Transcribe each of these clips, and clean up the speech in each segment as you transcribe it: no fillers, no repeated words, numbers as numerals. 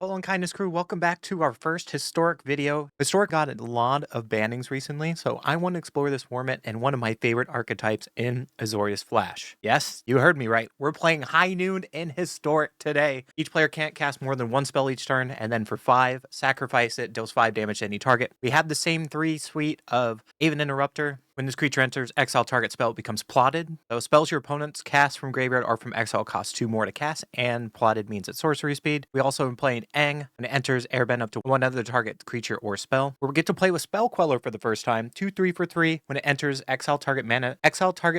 Hello and Kindness crew, welcome back to our first Historic video. Historic got a lot of bannings recently, so I want to explore this format and one of my favorite archetypes in Azorius Flash. Yes, you heard me right. We're playing High Noon in Historic today. Each player can't cast more than one spell each turn, and then for 5, sacrifice it, deals 5 damage to any target. We have the same 3 suite of Aven Interrupter. When this creature enters, exile target spell becomes plotted. So spells your opponents cast from graveyard or from exile cost 2 more to cast, and plotted means it's sorcery speed. We also are playing Aang. When it enters, airbend up to one other target creature or spell. We get to play with Spell Queller for the first time. 2/3 for 3. When it enters, exile target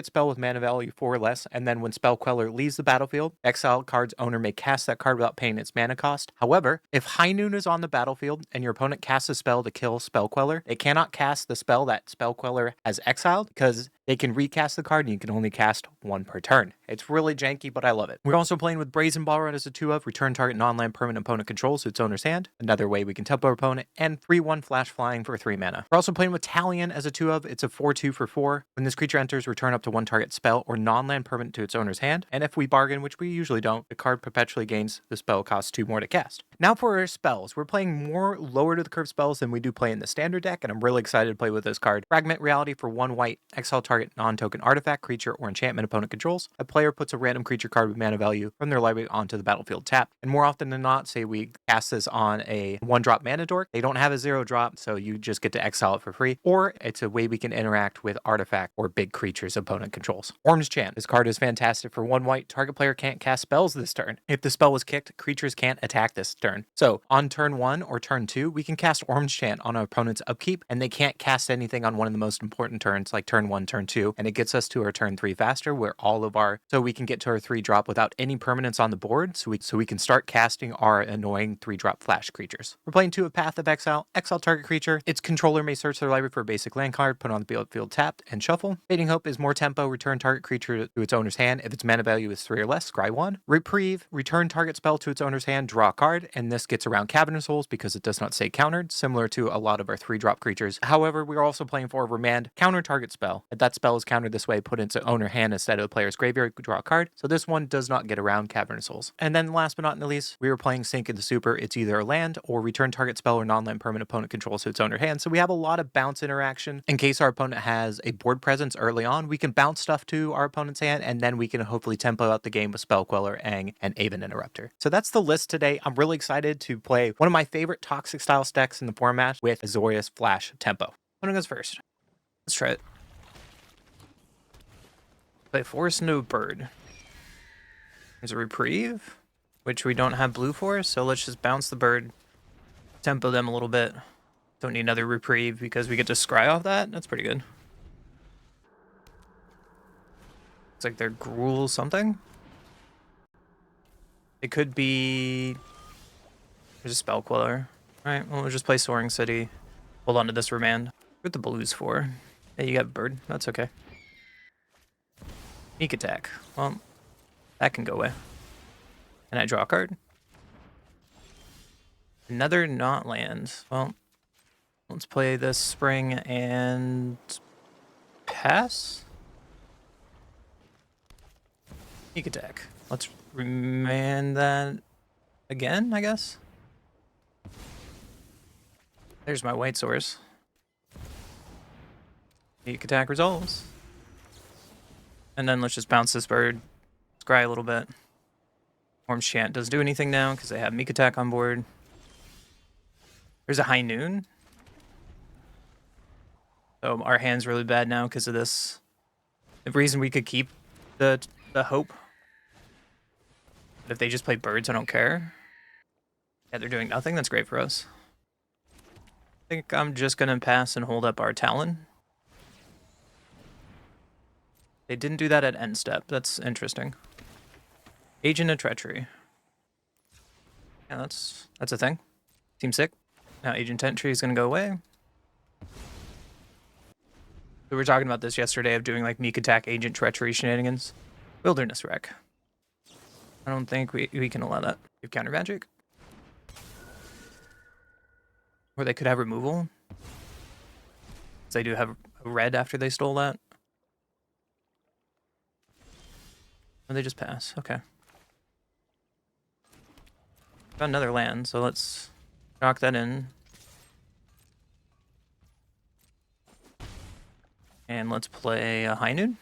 spell with mana value 4 or less, and then when Spell Queller leaves the battlefield, exile card's owner may cast that card without paying its mana cost. However, if High Noon is on the battlefield and your opponent casts a spell to kill Spell Queller, they cannot cast the spell that Spell Queller has exiled because they can recast the card and you can only cast 1 per turn. It's really janky, but I love it. We're also playing with Brazen Ballroom as a 2-of. Return target non-land permanent opponent controls to its owner's hand. Another way we can tempo our opponent. And 3/1 flash flying for 3 mana. We're also playing with Talion as a 2-of. It's a 4/2 for 4. When this creature enters, return up to 1 target spell or non-land permanent to its owner's hand. And if we bargain, which we usually don't, the card perpetually gains the spell costs 2 more to cast. Now for our spells. We're playing more lower to the curve spells than we do play in the standard deck, and I'm really excited to play with this card. Fragment Reality for 1 white. Exile target non-token artifact, creature, or enchantment opponent controls. A player puts a random creature card with mana value from their library onto the battlefield tap. And more often than not, say we cast this on a 1-drop mana dork, they don't have a 0-drop, so you just get to exile it for free. Or it's a way we can interact with artifact or big creatures opponent controls. Orm's Chant. This card is fantastic for 1 white. Target player can't cast spells this turn. If the spell was kicked, creatures can't attack this turn. So on turn 1 or turn 2, we can cast Orm's Chant on our opponent's upkeep, and they can't cast anything on one of the most important turns like turn 1, turn 2, and it gets us to our turn 3 faster, where so we can get to our 3-drop without any permanents on the board, so we can start casting our annoying 3-drop flash creatures. We're playing 2 of Path of Exile. Exile target creature. Its controller may search their library for a basic land card, put on the field tapped, and shuffle. Fading Hope is more tempo. Return target creature to its owner's hand. If its mana value is 3 or less, scry 1. Reprieve. Return target spell to its owner's hand, draw a card, and this gets around Cavernous Holes because it does not say countered, similar to a lot of our 3-drop creatures. However, we're also playing for Remand. Counter target spell. If that spell is countered this way, put it into owner hand instead of the player's graveyard, draw a card. So this one does not get around Cavernous Holes. And then last but not least, we were playing Sink into Super. It's either a land or return target spell or non-land permanent opponent controls to its owner hand. So we have a lot of bounce interaction. In case our opponent has a board presence early on, we can bounce stuff to our opponent's hand, and then we can hopefully tempo out the game with Spell Queller, Aang, and Aven Interrupter. So that's the list today. I'm really excited to play one of my favorite toxic style stacks in the format with Azorius Flash Tempo. Who goes first? Let's try it. Play Forest into a bird. There's a Reprieve, which we don't have blue for, so let's just bounce the bird, tempo them a little bit. Don't need another Reprieve because we get to scry off that. That's pretty good. It's like they're Gruul something. It could be... There's a Spell Queller. Alright, well, we'll just play Soaring City. Hold on to this Remand. What the blues for? Hey, you got bird. That's okay. Meek attack. Well, that can go away. Can I draw a card? Another not land. Well, let's play this spring and pass. Meek attack. Let's remand that again, I guess. There's my white source. Meek attack resolves. And then let's just bounce this bird, scry a little bit. Orm's Chant doesn't do anything now because they have Meek attack on board. There's a High Noon. So our hand's really bad now because of this. The reason we could keep the hope. But if they just play birds, I don't care. Yeah, they're doing nothing. That's great for us. I think I'm just going to pass and hold up our Talon. They didn't do that at end step. That's interesting. Agent of Treachery. Yeah, that's a thing. Seems sick. Now Agent Treachery is going to go away. We were talking about this yesterday of doing like Meek attack Agent Treachery shenanigans. Wilderness Wreck. I don't think we can allow that. We have counter magic. Or they could have removal. They do have a red after they stole that. Or they just pass. Okay. Got another land, so let's knock that in. And let's play a High Noon.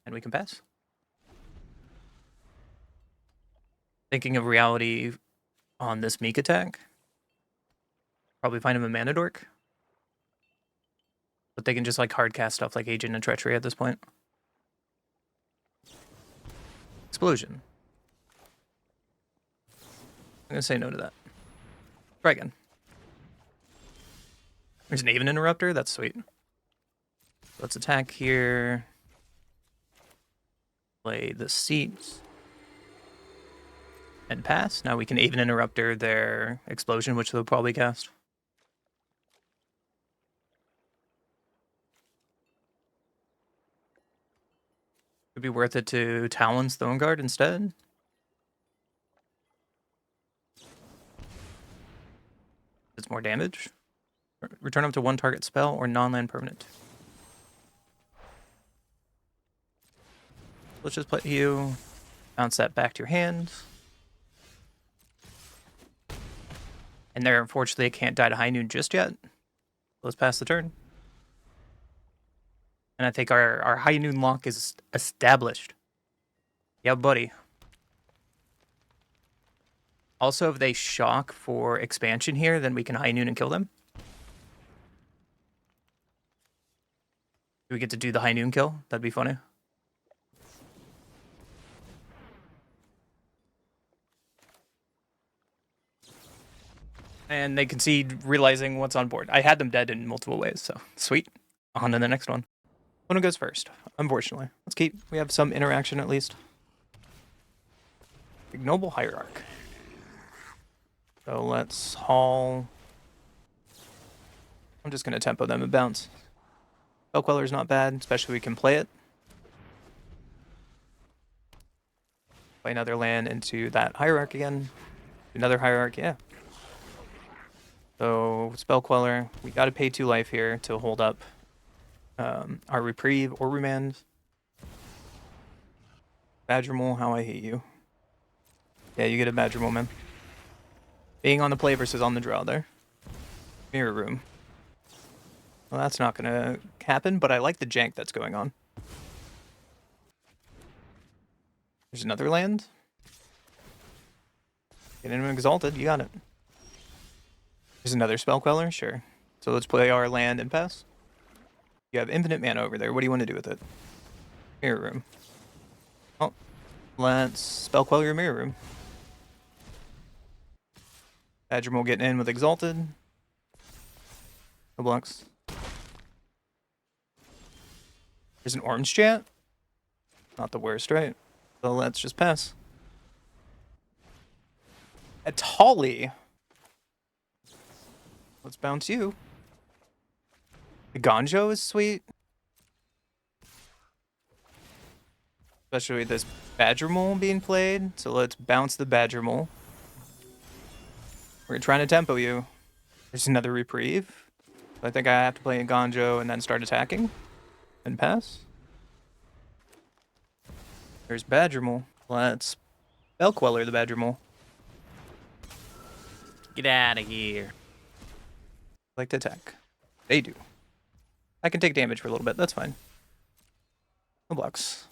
And we can pass. Thinking of reality on this Meek attack. Probably find him a mana dork. But they can just like hard cast stuff like Agent and Treachery at this point. Explosion. I'm gonna say no to that. Try again. There's an Even Interrupter, that's sweet. Let's attack here. Play the seats. And pass. Now we can Even Interrupter their explosion, which they'll probably cast. Would be worth it to Talon's Throne Guard instead. It's more damage. Return up to one target spell or non-land permanent. Let's just play you. Bounce that back to your hand. And there, unfortunately, it can't die to High Noon just yet. Let's pass the turn. And I think our High Noon lock is established. Yeah, buddy. Also, if they shock for expansion here, then we can High Noon and kill them. Do we get to do the High Noon kill? That'd be funny. And they concede, realizing what's on board. I had them dead in multiple ways, so sweet. On to the next one. One goes first, unfortunately. Let's keep, we have some interaction at least. Ignoble Hierarch. So let's haul. I'm just going to tempo them and bounce. Spellqueller's not bad, especially we can play it. Play another land into that Hierarch again. Another Hierarch, yeah. So Spellqueller, we got to pay 2 life here to hold up our Reprieve or Remand. Badgermole, how I hate you. Yeah, you get a Badgermole, man. Being on the play versus on the draw there. Mirror Room. Well, that's not going to happen, but I like the jank that's going on. There's another land. Get him Exalted, you got it. There's another Spellqueller, sure. So let's play our land and pass. You have infinite mana over there. What do you want to do with it? Mirror Room. Oh, let's Spellqueller your Mirror Room. Badgermole getting in with Exalted. No blocks. There's an orange chat. Not the worst, right? So let's just pass. A Tolly. Let's bounce you. The Ganjo is sweet. Especially with this Badgermole being played. So let's bounce the Badgermole. We're trying to tempo you. There's another Reprieve. I think I have to play a Ganjo and then start attacking. And pass. There's Badgermole. Let's Spellqueller the Badgermole. Get out of here. Like to attack. They do. I can take damage for a little bit. That's fine. No blocks.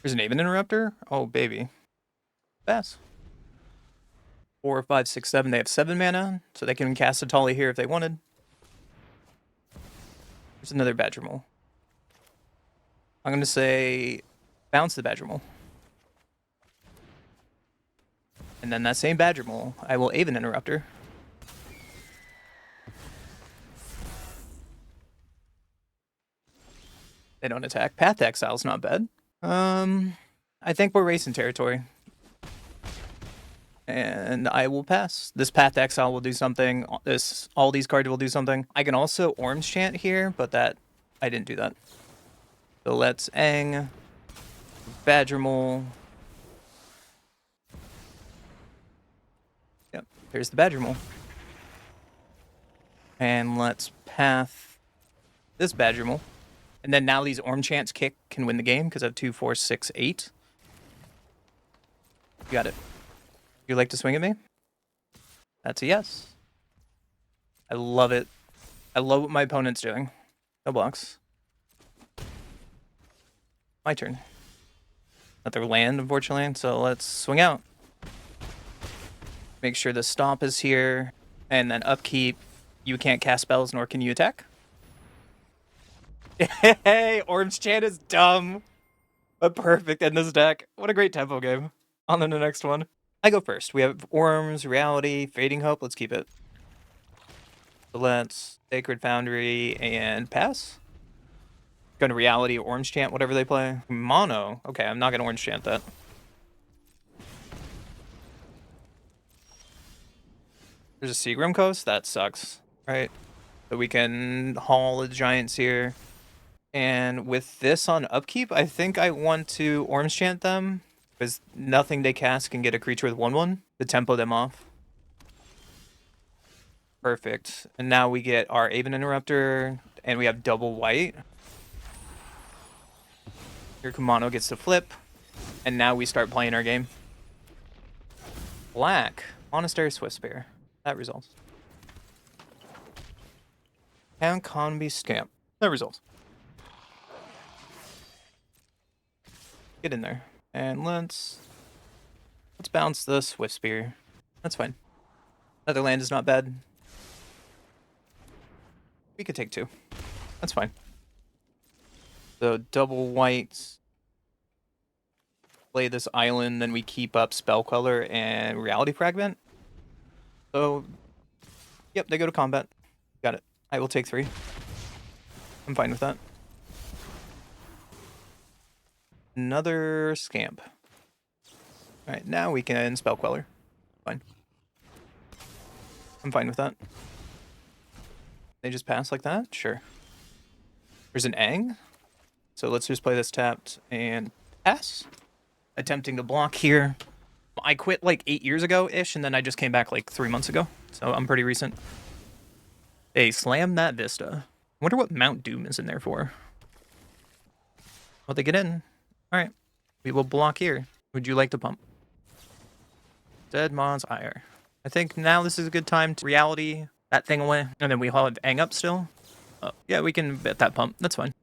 There's an Even Interrupter. Oh, baby. Pass. 4, 5, 6, 7. They have 7 mana, so they can cast a Tolly here if they wanted. There's another Badgermole. I'm going to say bounce the Badgermole. And then that same Badgermole, I will Even Interrupter. They don't attack. Path Exile's not bad. I think we're racing territory. And I will pass. This Path Exile will do something. All these cards will do something. I can also Orange Chant here, but that I didn't do that. So let's Eng, Badgermole. Yep, here's the Badgermole. And let's Path this Badgermole. And then now these Orm Chants kick can win the game because I have 2, 4, 6, 8. You got it. You like to swing at me? That's a yes. I love it. I love what my opponent's doing. No blocks. My turn. Another land, unfortunately, so let's swing out. Make sure the stomp is here, and then upkeep. You can't cast spells, nor can you attack. Hey, Orange Chant is dumb, but perfect in this deck. What a great tempo game. On to the next one. I go first. We have Orms, Reality, Fading Hope. Let's keep it. So let's Sacred Foundry and pass. Go to Reality, Orange Chant, whatever they play. Mono. Okay, I'm not going to Orange Chant that. There's a Seagram Coast? That sucks. Right. So we can haul the Giants here. And with this on upkeep, I think I want to Orange Chant them. Because nothing they cast can get a creature with 1/1 to tempo them off. Perfect. And now we get our Aven Interrupter, and we have double white. Here Kumano gets to flip, and now we start playing our game. Black. Monastery Swiftspear. That results. And Conby Scamp. That results. Get in there. And let's bounce the Swiftspear. That's fine. Another land is not bad. We could take 2. That's fine. So double whites. Play this island, then we keep up Spell Queller and Reality Fragment. So, yep, they go to combat. Got it. I will take 3. I'm fine with that. Another Scamp. Alright, now we can Spell Queller. Fine. I'm fine with that. They just pass like that? Sure. There's an Ang. So let's just play this tapped and pass. Attempting to block here. I quit like 8 years ago-ish, and then I just came back like 3 months ago. So I'm pretty recent. They slam that Vista. I wonder what Mount Doom is in there for. Well, they get in. Alright. We will block here. Would you like to pump? Dead Mon's Ire. I think now this is a good time to Reality that thing away. And then we have Ang up still. Oh, yeah, we can bet that pump. That's fine.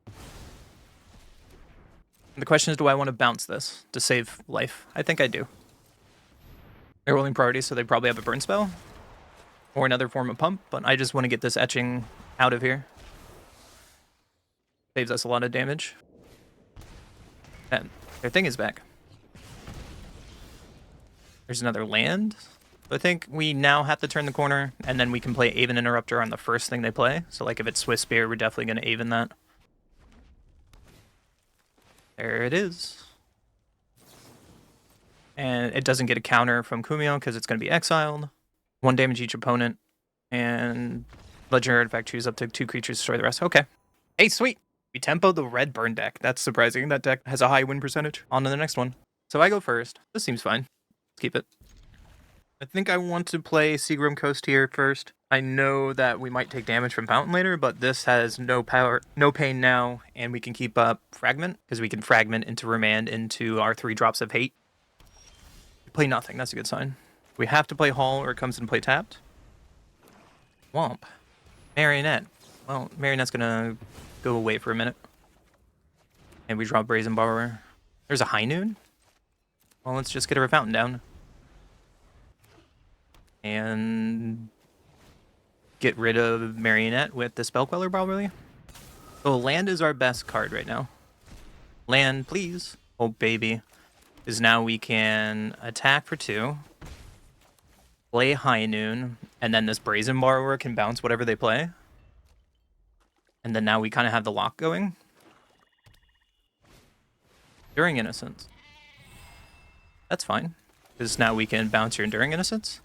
The question is, do I want to bounce this to save life? I think I do. They're rolling priority, so they probably have a burn spell. Or another form of pump, but I just want to get this etching out of here. Saves us a lot of damage. And their thing is back. There's another land. So I think we now have to turn the corner, and then we can play Aven Interrupter on the first thing they play. So like if it's Swiftspear, we're definitely going to Aven that. There it is. And it doesn't get a counter from Kumio because it's going to be exiled. 1 damage each opponent. And Legendary Artifact choose up to 2 creatures, destroy the rest. Okay. Hey, sweet. We tempoed the red burn deck. That's surprising. That deck has a high win percentage. On to the next one. So I go first. This seems fine. Let's keep it. I think I want to play Seagram Coast here first. I know that we might take damage from Fountain later, but this has no power, no pain now, and we can keep up Fragment, because we can Fragment into Remand into our 3 drops of hate. We play nothing, that's a good sign. We have to play Hall or it comes and play tapped. Womp. Marionette. Well, Marionette's gonna go away for a minute. And we draw Brazen Borrower. There's a High Noon? Well, let's just get our Fountain down. And get rid of Marionette with the Spell Queller, probably. So land is our best card right now. Land, please. Oh, baby. Because now we can attack for 2. Play High Noon. And then this Brazen Borrower can bounce whatever they play. And then now we kind of have the lock going. Enduring Innocence. That's fine. Because now we can bounce your Enduring Innocence.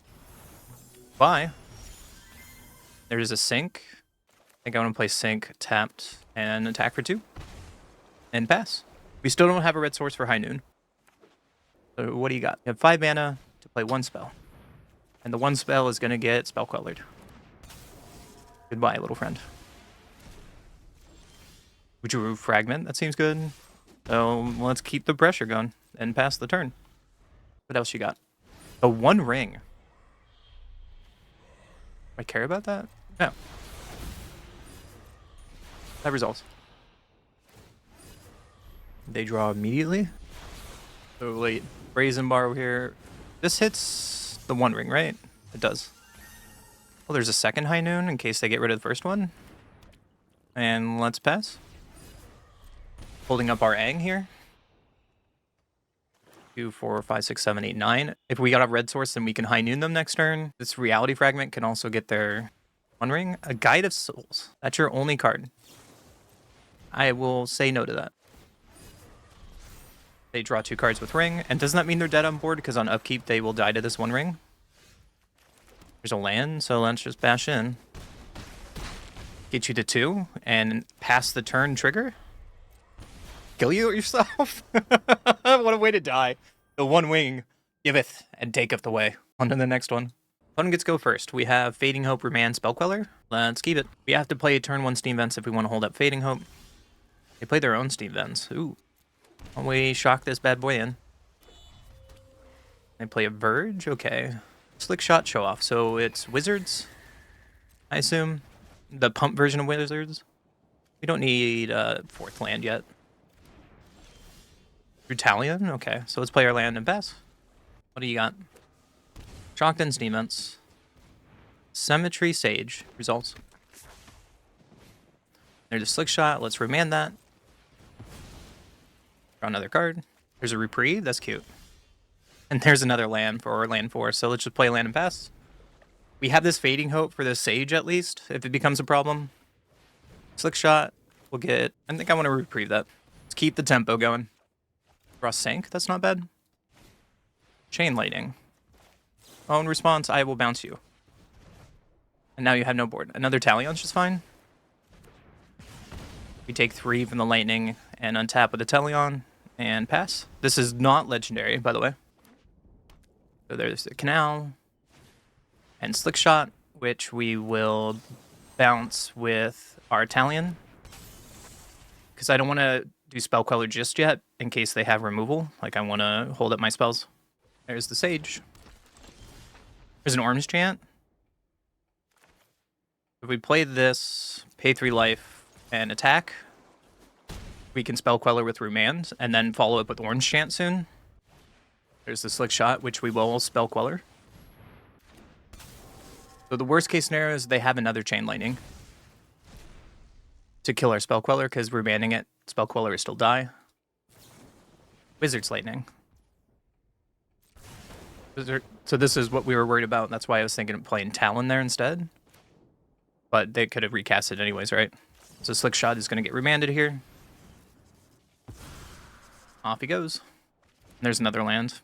Bye. There's a Sync. I think I want to play Sync, tapped, and attack for 2. And pass. We still don't have a red source for High Noon. So what do you got? You have 5 mana to play 1 spell. And the 1 spell is going to get Spell Quellered. Goodbye, little friend. We drew Fragment. That seems good. So let's keep the pressure going and pass the turn. What else you got? A 1 ring. I care about that? No. That resolves. They draw immediately. So late. Brazen Bar here. This hits the 1 ring, right? It does. Well, there's a second High Noon in case they get rid of the first one. And let's pass. Holding up our Aang here. 2, 4, 5, 6, 7, 8, 9. If we got a red source, then we can High Noon them next turn. This Reality Fragment can also get their 1 ring. A Guide of Souls. That's your only card. I will say no to that. They draw 2 cards with ring. And doesn't that mean they're dead on board? Because on upkeep, they will die to this 1 ring. There's a land, so let's just bash in. Get you to 2 and pass the turn trigger. Kill you yourself? What a way to die. The 1 wing giveth and taketh the way. On to the next one. Fun gets go first. We have Fading Hope, Remand, Spellqueller. Let's keep it. We have to play turn 1 Steam Vents if we want to hold up Fading Hope. They play their own Steam Vents. Ooh. When we shock this bad boy in. They play a Verge? Okay. Slick Shot Show Off. So it's Wizards, I assume. The pump version of Wizards. We don't need a 4th land yet. Brutalion? Okay, so let's play our land and pass. What do you got? Shocked and Steam Vents. Symmetry Sage. Results. There's a Slick Shot. Let's remand that. Draw another card. There's a Reprieve. That's cute. And there's another land for our land 4. So let's just play land and pass. We have this Fading Hope for the Sage at least, if it becomes a problem. Slick Shot. We'll get... I think I want to Reprieve that. Let's keep the tempo going. Draw Sank. That's not bad. Chain Lightning. Oh, in response, I will bounce you. And now you have no board. Another Talion's just fine. We take 3 from the Lightning and untap with a Talion and pass. This is not legendary, by the way. So there's the Canal and Slick Shot, which we will bounce with our Talion. Because I don't want to do Spellqueller just yet, in case they have removal. Like, I want to hold up my spells. There's the Sage. There's an Orange Chant. If we play this, pay 3 life, and attack, we can Spellqueller with Remand, and then follow up with Orange Chant soon. There's the Slick Shot, which we will Spellqueller. So the worst case scenario is they have another Chain Lightning to kill our Spellqueller, because remanding it, Spellqueller is still die. Wizard's Lightning. So this is what we were worried about. That's why I was thinking of playing Talon there instead. But they could have recast it anyways, right? So Slick Shot is going to get remanded here. Off he goes. And there's another land.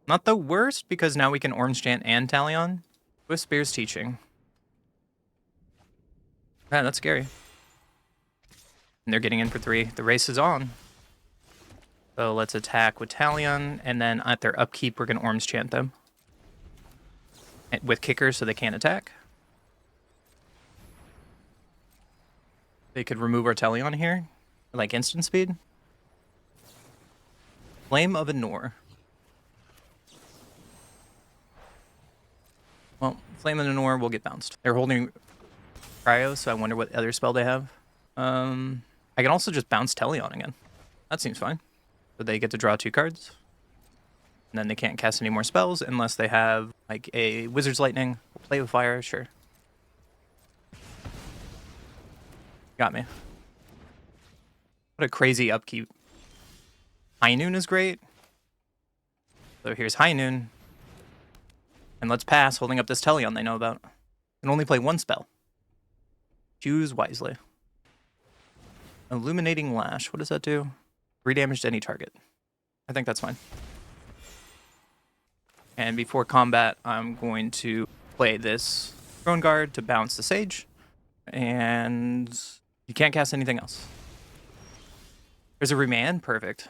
Not the worst, because now we can Orange Chant and Talion. With Spear's Teaching. Man, that's scary. And they're getting in for 3. The race is on. So let's attack with Talion, and then at their upkeep, we're going to Orange Chant them. With kickers, so they can't attack. They could remove our Talion here, like instant speed. Flame of Anor. Well, Flame of Anor will get bounced. They're holding Cryo, so I wonder what other spell they have. I can also just bounce Talion again. That seems fine. So they get to draw 2 cards. And then they can't cast any more spells unless they have, like, a Wizard's Lightning. Play with Fire, sure. Got me. What a crazy upkeep. High Noon is great. So here's High Noon. And let's pass, holding up this Talion they know about. Can only play 1 spell. Choose wisely. Illuminating Lash. What does that do? 3 damage to any target. I think that's fine. And before combat, I'm going to play this Throne Guard to bounce the Sage. And you can't cast anything else. There's a Remand. Perfect.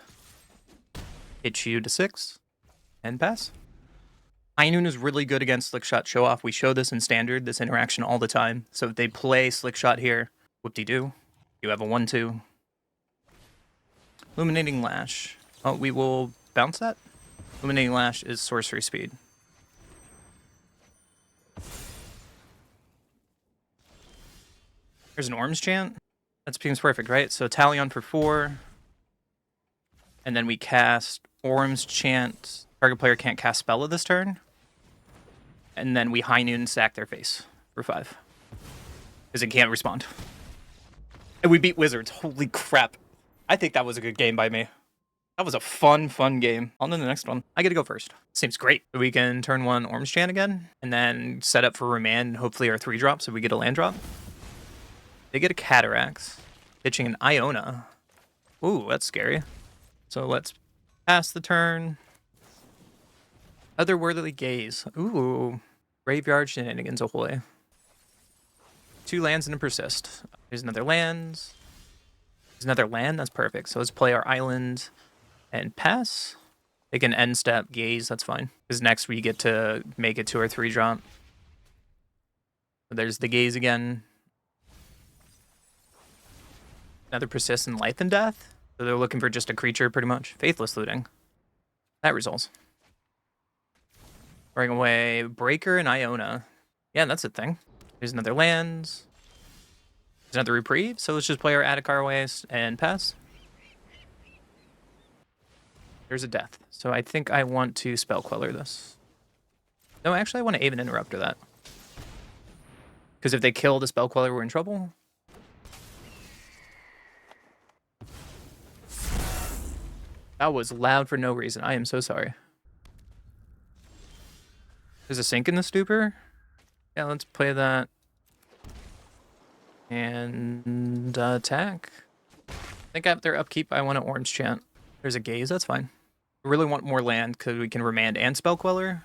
Hit you to 6. And pass. High Noon is really good against Slick Shot Show Off. We show this in Standard, this interaction all the time. So if they play Slick Shot here, whoop-de-doo. You have a 1/2. Illuminating Lash. Oh, we will bounce that. Illuminating Lash is sorcery speed. There's an Orm's Chant. That seems perfect, right? So Talion for 4. And then we cast Orm's Chant. Target player can't cast spell of this turn. And then we High Noon stack their face for 5. Because it can't respond. And we beat Wizards. Holy crap. I think that was a good game by me. That was a fun game. On to the next one. I get to go first. Seems great. We can turn 1 Orm's Chant again. And then set up for Remand and hopefully our 3-drop so we get a land drop. They get a Cataracts. Pitching an Iona. Ooh, that's scary. So let's pass the turn. Otherworldly Gaze. Ooh. Graveyard Shenanigans ahoy. 2 lands and a persist. There's another land. There's another land. That's perfect. So let's play our island and pass. They can end step Gaze. That's fine. Because next we get to make it to our 3-drop. So there's the Gaze again. Another persist in Life and Death. So they're looking for just a creature pretty much. Faithless Looting. That results. Bring away Breaker and Iona. Yeah, that's a thing. There's another land. There's another Reprieve. So let's just play our Adhikar Waste and pass. There's a Death. So I think I want to Spell Queller this. No, actually I want to Aven Interrupter that. Because if they kill the Spell Queller, we're in trouble. That was loud for no reason. I am so sorry. There's a Sink in the Stupor. Yeah, let's play that. And attack. I think after upkeep, I want to Orange Chant. There's a Gaze, that's fine. I really want more land because we can Remand and Spell Queller.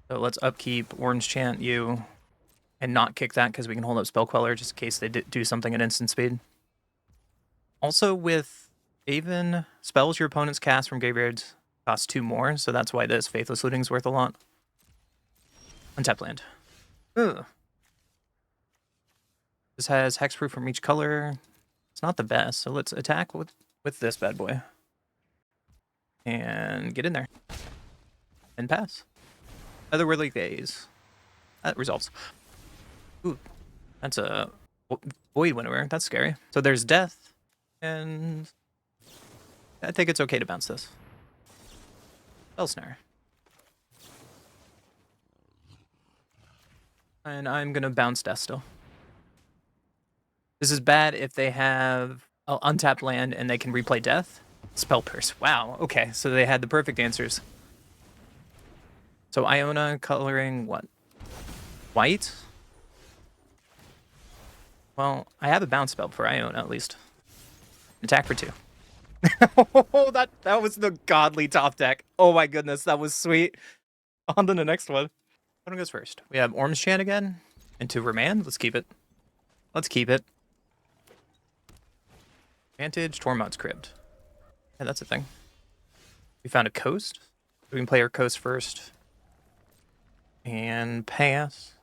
So let's upkeep, Orange Chant you, and not kick that because we can hold up Spell Queller just in case they do something at instant speed. Also with Aven, spells your opponents cast from graveyards cost 2 more, so that's why this Faithless Looting is worth a lot. Untap land. Ugh. This has hexproof from each color. It's not the best, so let's attack with this bad boy. And get in there. And pass. Otherworldly Gaze. That resolves. Ooh. That's a Void Winnower. That's scary. So there's Death. And I think it's okay to bounce this. Spell Snare. And I'm going to bounce Death still. This is bad if they have an untapped land and they can replay Death. Spell Pierce. Wow. Okay, so they had the perfect answers. So Iona coloring what? White? Well, I have a bounce spell for Iona at least. Attack for 2. Oh, that was the godly top deck. Oh my goodness, that was sweet. On to the next one. One goes first. We have Orm's Chant again. Into Remand. Let's keep it. Let's keep it. Advantage, Tormod's Crypt. Yeah, that's a thing. We found a coast. We can play our coast first. And pass.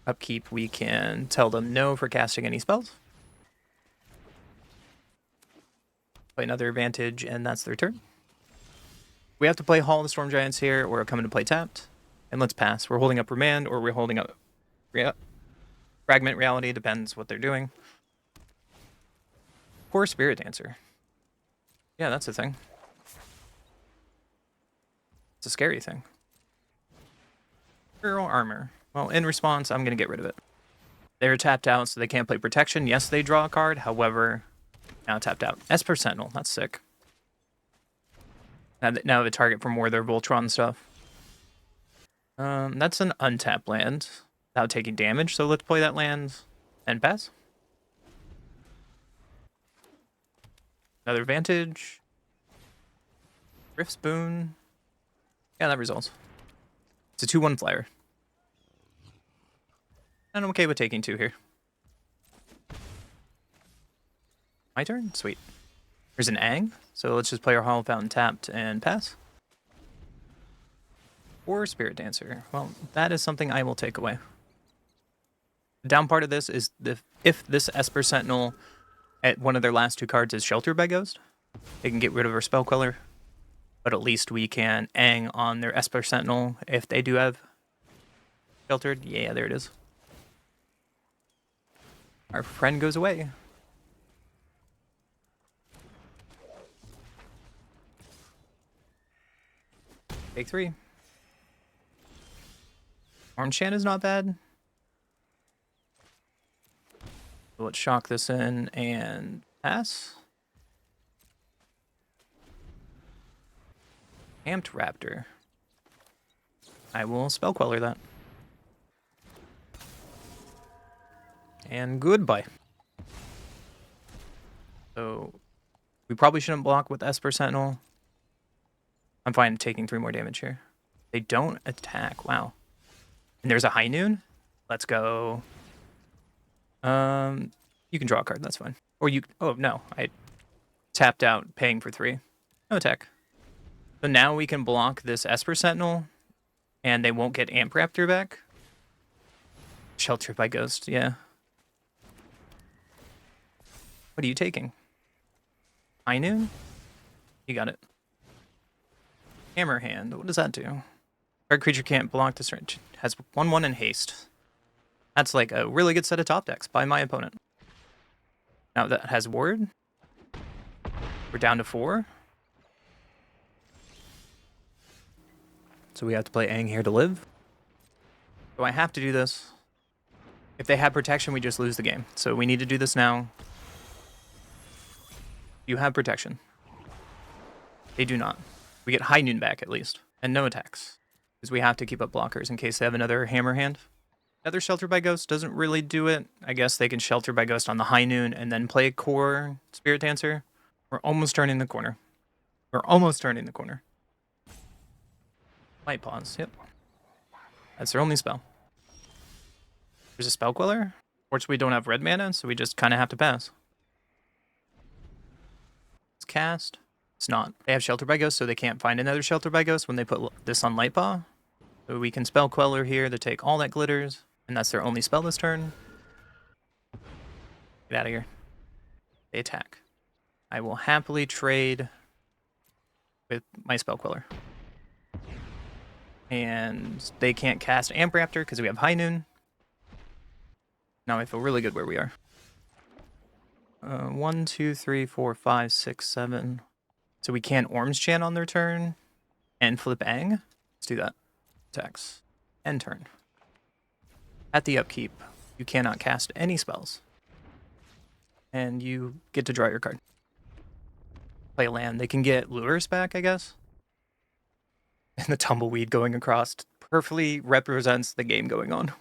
Upkeep, we can tell them no for casting any spells. Play another advantage, and that's their turn. We have to play Hall of the Storm Giants here, or come into play tapped. And let's pass. We're holding up Remand, or we're holding up Fragment Reality, depends what they're doing. Core Spirit Dancer. Yeah, that's a thing. It's a scary thing. Hero Armor. Well, in response, I'm going to get rid of it. They're tapped out, so they can't play Protection. Yes, they draw a card. However, now tapped out. Esper Sentinel. That's sick. Now the target for more of their Voltron stuff. That's an untapped land without taking damage, so let's play that land and pass. Another advantage. Rift's Boon. Yeah, that results. It's a 2/1 flyer. And I'm okay with taking 2 here. My turn? Sweet. There's an Ang, so let's just play our Hollow Fountain tapped and pass. Or Spirit Dancer. Well, that is something I will take away. The down part of this is if this Esper Sentinel at one of their last 2 cards is Sheltered by Ghost, they can get rid of our Spell Queller. But at least we can Ang on their Esper Sentinel if they do have Sheltered. Yeah, there it is. Our friend goes away. Take 3. Orange Shan is not bad. So let's shock this in and pass. Amped Raptor. I will Spell Queller that. And goodbye. So we probably shouldn't block with Esper Sentinel. I'm fine taking 3 more damage here. They don't attack. Wow. And there's a High Noon. Let's go. You can draw a card. That's fine. Or you... Oh, no. I tapped out paying for 3. No attack. So now we can block this Esper Sentinel. And they won't get Amp Raptor back. Sheltered by Ghost. Yeah. What are you taking? High Noon? You got it. Hammer Hand. What does that do? Target creature can't block this range. Has 1/1 and haste. That's like a really good set of top decks by my opponent. Now that has Ward. We're down to 4. So we have to play Aang here to live. Do I have to do this? If they have protection, we just lose the game. So we need to do this now. You have protection. They do not. We get High Noon back at least. And no attacks. Because we have to keep up blockers in case they have another Hammer Hand. Another Shelter by Ghost doesn't really do it. I guess they can Shelter by Ghost on the High Noon and then play a core Spirit Dancer. We're almost turning the corner. We're almost turning the corner. Light Pause, yep. That's their only spell. There's a Spell Queller. Fortunately, we don't have red mana, so we just kind of have to pass. It's cast. It's not. They have Shelter by Ghost, so they can't find another Shelter by Ghost when they put this on Light Paw. So we can Spell Queller here to take all that glitters, and that's their only spell this turn. Get out of here. They attack. I will happily trade with my Spell Queller. And they can't cast Amp Raptor because we have High Noon. Now I feel really good where we are. 1, 2, 3, 4, 5, 6, 7. So we can Orange Chan on their turn and flip Aang. Let's do that. Attacks. End turn. At the upkeep, you cannot cast any spells. And you get to draw your card. Play a land. They can get Lures back, I guess. And the tumbleweed going across perfectly represents the game going on.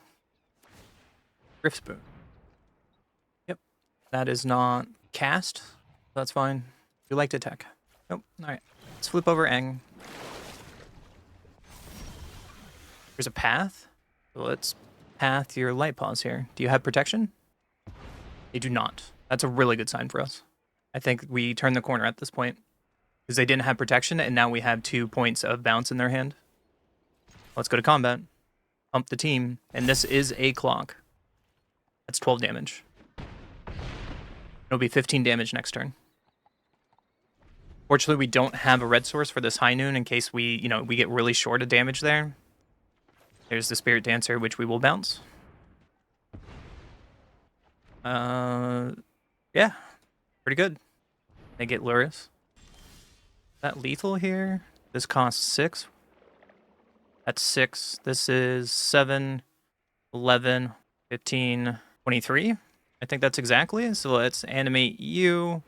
Rift Spoon. Yep. That is not cast. That's fine. You like to attack. Nope. Alright. Let's flip over Aang. There's a path. So let's path your Light Paws here. Do you have protection? They do not. That's a really good sign for us. I think we turn the corner at this point. Because they didn't have protection, and now we have 2 points of bounce in their hand. Let's go to combat. Pump the team. And this is a clock. That's 12 damage. It'll be 15 damage next turn. Fortunately, we don't have a red source for this High Noon in case we get really short of damage there. There's the Spirit Dancer, which we will bounce. Yeah. Pretty good. They get Luris. That lethal here? This costs 6. That's 6. This is 7, 11, 15, 23. I think that's exactly. So let's animate you.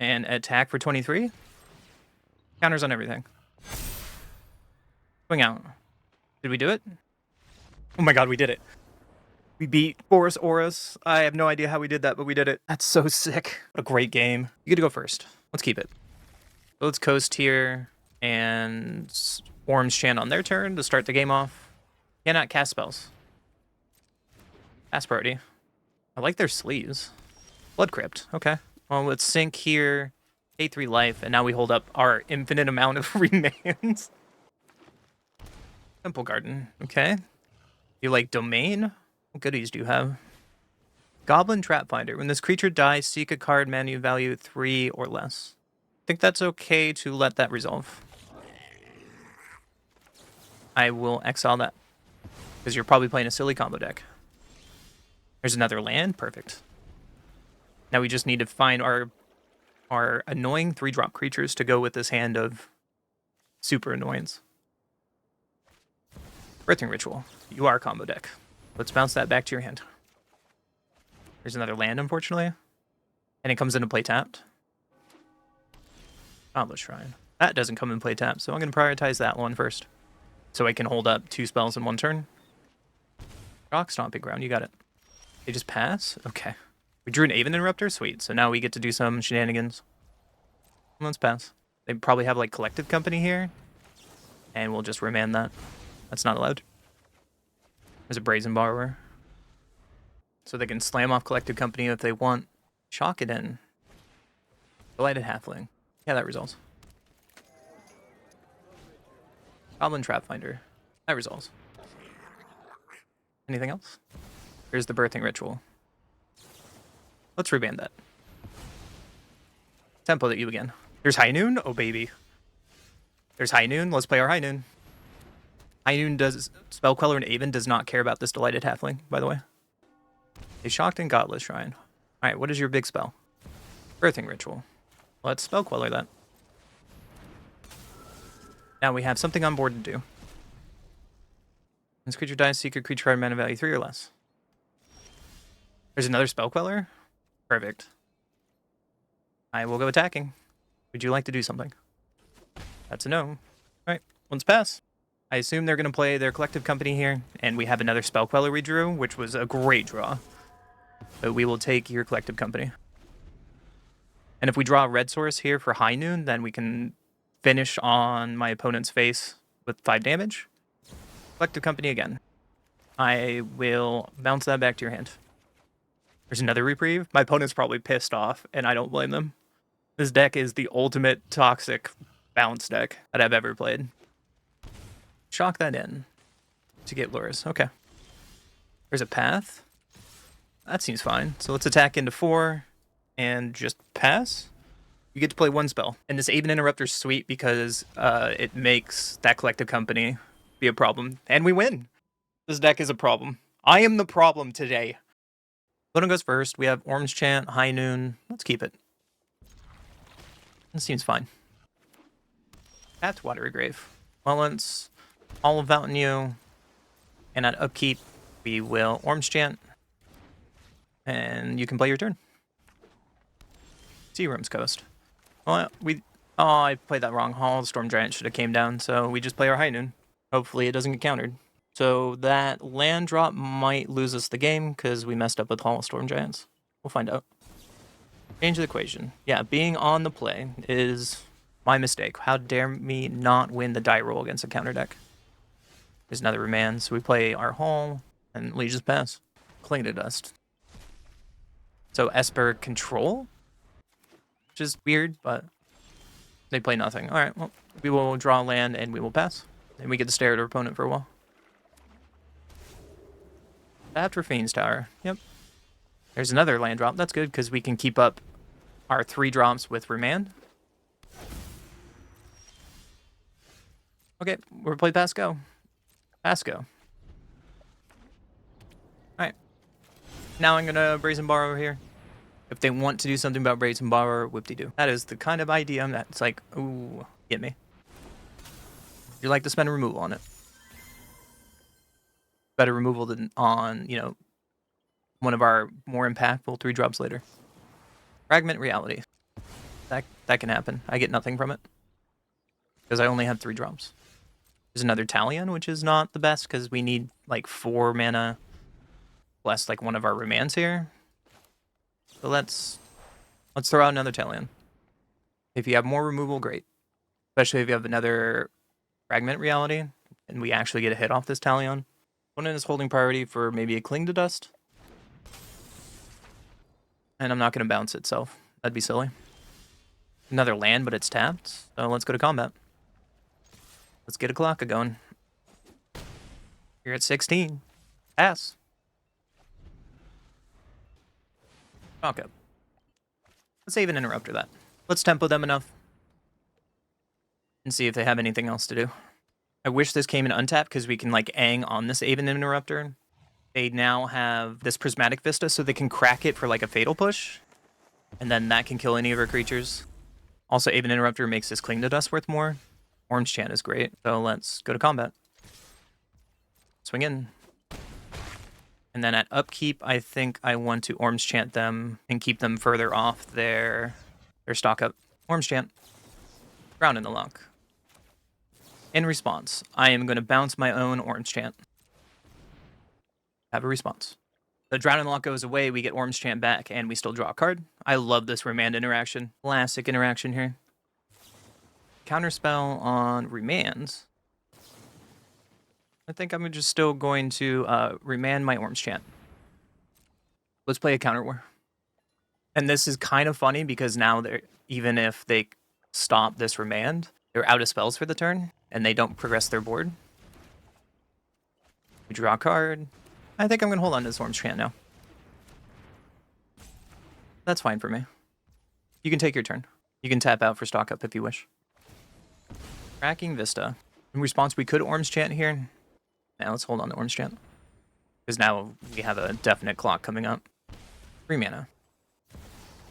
And attack for 23. Counters on everything. Swing out. Did we do it? Oh my god, we did it. We beat Boros Auras. I have no idea how we did that, but we did it. That's so sick. What a great game. You get to go first. Let's keep it. So let's coast here and Orange Chan on their turn to start the game off. Cannot cast spells. Pass priority. I like their sleeves. Blood Crypt. Okay. Well, let's sink here. Pay 3 life, and now we hold up our infinite amount of remands. Temple Garden. Okay. You like Domain? What goodies do you have? Goblin Trap Finder. When this creature dies, seek a card mana value 3 or less. I think that's okay to let that resolve. I will exile that. Because you're probably playing a silly combo deck. There's another land. Perfect. Now we just need to find our annoying 3-drop creatures to go with this hand of super annoyance. Birthing Ritual. You are a combo deck. Let's bounce that back to your hand. There's another land, unfortunately. And it comes into play tapped. Goblet Shrine. That doesn't come in play tapped, so I'm going to prioritize that one first. So I can hold up 2 spells in 1 turn. Rock Stomping Ground, you got it. They just pass? Okay. We drew an Aven Interrupter? Sweet. So now we get to do some shenanigans. Let's pass. They probably have, like, Collective Company here. And we'll just remand that. That's not allowed. There's a Brazen Borrower. So they can slam off Collective Company if they want. Chalk it in. Delighted Halfling. Yeah, that resolves. Goblin Trap Finder. That resolves. Anything else? Here's the Birthing Ritual. Let's reband that. Tempo that you again. There's High Noon? Oh, baby. There's High Noon. Let's play our High Noon. High Noon does... Spell Queller and Aven does not care about this Delighted Halfling, by the way. They shocked in Godless Shrine. Alright, what is your big spell? Birthing Ritual. Let's Spell Queller that. Now we have something on board to do. This creature dies, secret creature card mana value 3 or less. There's another Spell Queller? Perfect. I will go attacking. Would you like to do something? That's a no. Alright, let's pass. I assume they're going to play their Collective Company here, and we have another Spell Queller we drew, which was a great draw. But we will take your Collective Company. And if we draw a red source here for High Noon, then we can finish on my opponent's face with 5 damage. Collective Company again. I will bounce that back to your hand. There's another Reprieve. My opponent's probably pissed off, and I don't blame them. This deck is the ultimate toxic bounce deck that I've ever played. Shock that in to get lures. Okay. There's a path. That seems fine. So let's attack into 4 and just pass. You get to play 1 spell. And this Aven Interrupter's sweet because it makes that Collective Company be a problem. And we win. This deck is a problem. I am the problem today. Opponent goes first. We have Orange Chant, High Noon. Let's keep it. This seems fine. That's Watery Grave. Well, let's Olive Fountain you. And at upkeep, we will Orange Chant. And you can play your turn. Seaworm's Coast. Well, I played that wrong. Hall Storm Giant should have came down, so we just play our High Noon. Hopefully it doesn't get countered. So that land drop might lose us the game because we messed up with Hall Storm Giants. We'll find out. Change the equation. Yeah, being on the play is my mistake. How dare me not win the die roll against a counter deck? There's another remand, so we play our Hall and Legion's Pass. Cling to Dust. So Esper Control? Which is weird, but they play nothing. Alright, well, we will draw land and we will pass. And we get to stare at our opponent for a while. After Fiend's Tower. Yep. There's another land drop. That's good because we can keep up our 3 drops with remand. Okay, we'll play Pass Go. Pass Go. Alright. Now I'm going to Brazen Borrower here. If they want to do something about Brazen Borrower, whoop-de-doo. That is the kind of idea that's like, ooh, get me. You like to spend removal on it. Better removal than on, you know, one of our more impactful 3 drops later. Fragment Reality. That can happen. I get nothing from it. Because I only have 3 drops. There's another Talion, which is not the best because we need like 4 mana plus like one of our remands here. So let's throw out another Talion. If you have more removal, great. Especially if you have another Fragment Reality and we actually get a hit off this Talion. Opponent is holding priority for maybe a Cling to Dust. And I'm not going to bounce itself. That'd be silly. Another land, but it's tapped. So let's go to combat. Let's get a clock going. You're at 16. Pass. Okay. Let's save an interrupter that. Let's tempo them enough. And see if they have anything else to do. I wish this came in untapped because we can like Aang on this Aven Interrupter. They now have this Prismatic Vista so they can crack it for like a Fatal Push. And then that can kill any of our creatures. Also, Aven Interrupter makes this Cling to Dust worth more. Orange Chant is great. So let's go to combat. Swing in. And then at upkeep, I think I want to Orange Chant them and keep them further off their stock up. Orange Chant. Ground in the lock. In response, I am going to bounce my own Orange Chant. Have a response. The Drown in the Lock goes away, we get Orange Chant back, and we still draw a card. I love this Remand interaction. Classic interaction here. Counterspell on Remands. I think I'm just still going to Remand my Orange Chant. Let's play a Counter War. And this is kind of funny because now they're, even if they stop this Remand, they're out of spells for the turn, and they don't progress their board. We draw a card. I think I'm going to hold on to this Orange Chant now. That's fine for me. You can take your turn. You can tap out for stock up if you wish. Cracking Vista. In response, we could Orange Chant here. Now let's hold on to Orange Chant. Because now we have a definite clock coming up. 3 mana.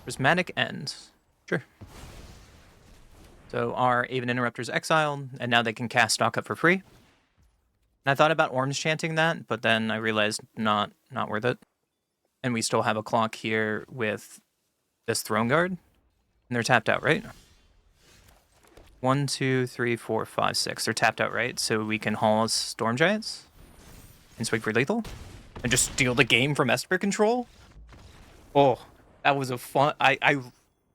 Prismatic End. Sure. So our Aven Interrupter's exiled, and now they can cast stock up for free. And I thought about Orange Chanting that, but then I realized not worth it. And we still have a clock here with this Throne Guard. And they're tapped out, right? 1, 2, 3, 4, 5, 6. They're tapped out, right? So we can haul Storm Giants and swing for lethal and just steal the game from Esper control. Oh, that was a fun.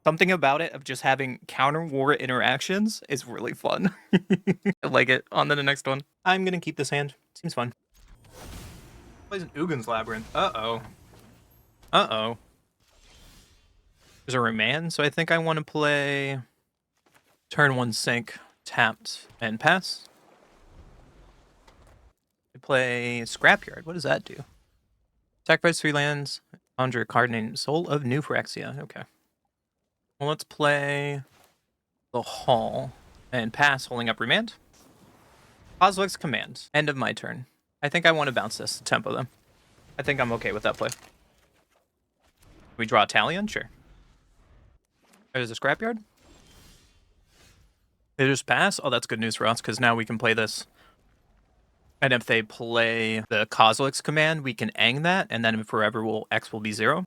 Something about it of just having counter war interactions is really fun. I like it. On to the next one. I'm gonna keep this hand. Seems fun. Plays an Ugin's Labyrinth. Uh-oh. Uh-oh. There's a Remand, so I think I want to play turn 1 Sync, tapped, and pass. I play Scrapyard. What does that do? Sacrifice 3 lands, conjure a card named Soul of New Phyrexia. Okay. Well, let's play the Hall and pass, holding up Remand. Kozilek's Command. End of my turn. I think I want to bounce this, tempo them. I think I'm okay with that play. We draw Talion? Sure. There's a Scrapyard. They just pass? Oh, that's good news for us, because now we can play this. And if they play the Kozilek's Command, we can Aang that, and then forever X will be 0. Well,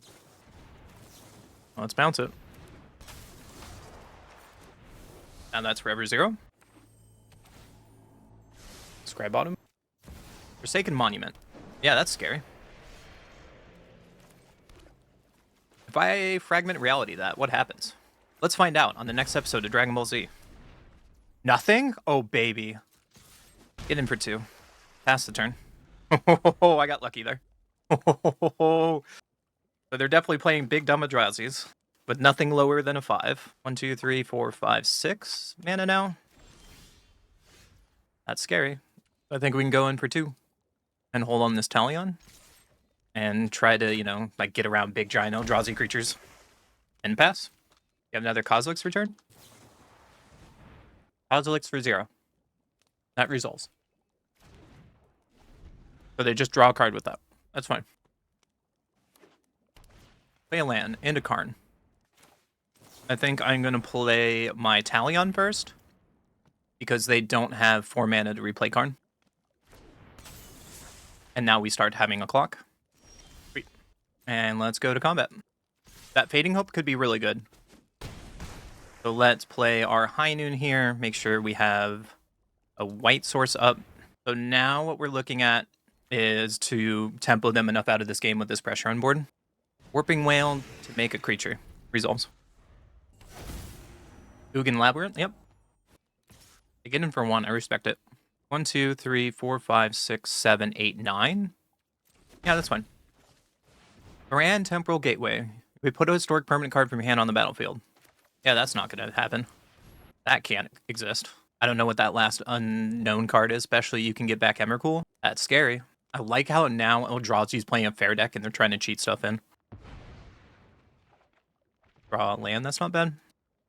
let's bounce it. And that's forever 0. Scribe Bottom. Forsaken Monument. Yeah, that's scary. If I fragment reality that, what happens? Let's find out on the next episode of Dragon Ball Z. Nothing? Oh, baby. Get in for 2. Pass the turn. Oh, I got lucky there. So they're definitely playing big dumb Eldrazi's, but nothing lower than a 5. 1, 2, 3, 4, 5, 6 mana now. That's scary. I think we can go in for 2 and hold on this Talion and try to, you know, like get around big giant Eldrazi creatures and pass. You have another Kozilek's return. Kozilek's for 0. That resolves. So they just draw a card with that. That's fine. Play a land and a Karn. I think I'm going to play my Talion first, because they don't have 4 mana to replay Karn. And now we start having a clock. Sweet. And let's go to combat. That Fading Hope could be really good. So let's play our High Noon here. Make sure we have a white source up. So now what we're looking at is to tempo them enough out of this game with this pressure on board. Warping Whale to make a creature. Resolves. Ugin Labyrinth, yep. I get in for 1, I respect it. 1, 2, 3, 4, 5, 6, 7, 8, 9. Yeah, that's fine. Grand Temporal Gateway. We put a historic permanent card from your hand on the battlefield. Yeah, that's not going to happen. That can't exist. I don't know what that last unknown card is, especially you can get back Emrakul. That's scary. I like how now Eldrazi's playing a fair deck and they're trying to cheat stuff in. Draw a land, that's not bad.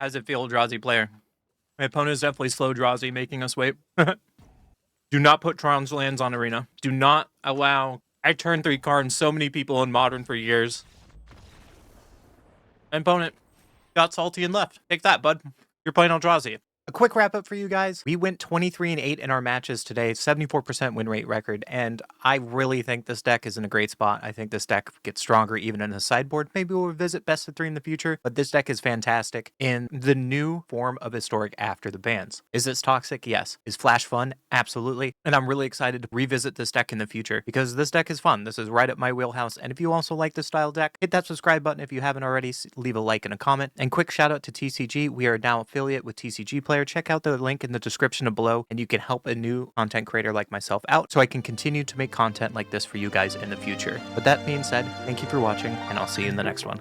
How does it feel, Eldrazi player? My opponent is definitely slow Eldrazi, making us wait. Do not put Tron's lands on Arena. Do not allow... I turn 3 cards, so many people in Modern for years. My opponent got salty and left. Take that, bud. You're playing Eldrazi. A quick wrap up for you guys. We went 23-8 in our matches today, 74% win rate record, and I really think this deck is in a great spot. I think this deck gets stronger even in the sideboard. Maybe we'll revisit best of 3 in the future, but this deck is fantastic in the new form of Historic after the bans. Is this toxic? Yes. Is Flash fun? Absolutely. And I'm really excited to revisit this deck in the future because this deck is fun. This is right up my wheelhouse. And if you also like this style deck, hit that subscribe button if you haven't already. Leave a like and a comment. And quick shout out to TCG. We are now affiliate with TCG Player. Check out the link in the description below and you can help a new content creator like myself out so I can continue to make content like this for you guys in the future. With that being said, thank you for watching and I'll see you in the next one.